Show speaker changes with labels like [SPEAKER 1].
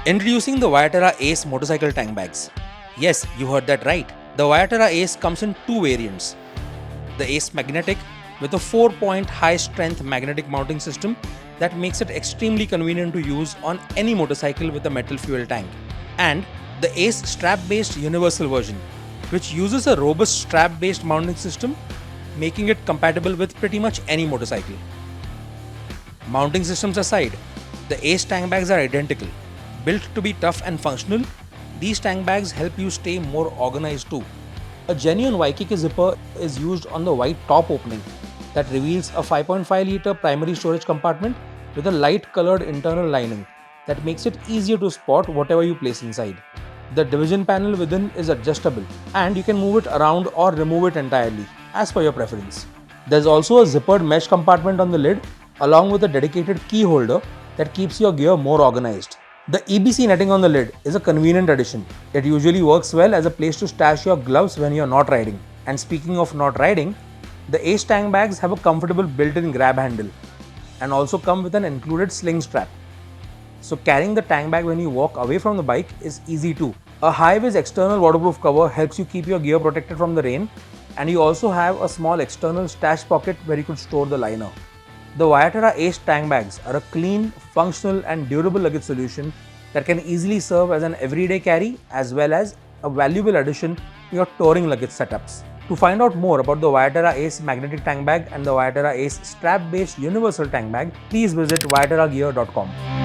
[SPEAKER 1] Introducing the ViaTerra Ace motorcycle tank bags. Yes, you heard that right. The ViaTerra Ace comes in two variants. The Ace Magnetic with a 4-point high-strength magnetic mounting system that makes it extremely convenient to use on any motorcycle with a metal fuel tank. And the Ace strap-based universal version, which uses a robust strap-based mounting system, making it compatible with pretty much any motorcycle. Mounting systems aside, the Ace tank bags are identical. Built to be tough and functional, these tank bags help you stay more organized too. A genuine Waikiki zipper is used on the white top opening that reveals a 5.5 litre primary storage compartment with a light colored internal lining that makes it easier to spot whatever you place inside. The division panel within is adjustable and you can move it around or remove it entirely as per your preference. There's also a zippered mesh compartment on the lid along with a dedicated key holder that keeps your gear more organized. The EBC netting on the lid is a convenient addition. It usually works well as a place to stash your gloves when you're not riding. And speaking of not riding, the Ace tank bags have a comfortable built-in grab handle and also come with an included sling strap. So carrying the tank bag when you walk away from the bike is easy too. A high-vis external waterproof cover helps you keep your gear protected from the rain, and you also have a small external stash pocket where you could store the liner. The ViaTerra Ace tank bags are a clean, functional and durable luggage solution that can easily serve as an everyday carry as well as a valuable addition to your touring luggage setups. To find out more about the ViaTerra Ace magnetic tank bag and the ViaTerra Ace strap-based universal tank bag, please visit viaterragear.com.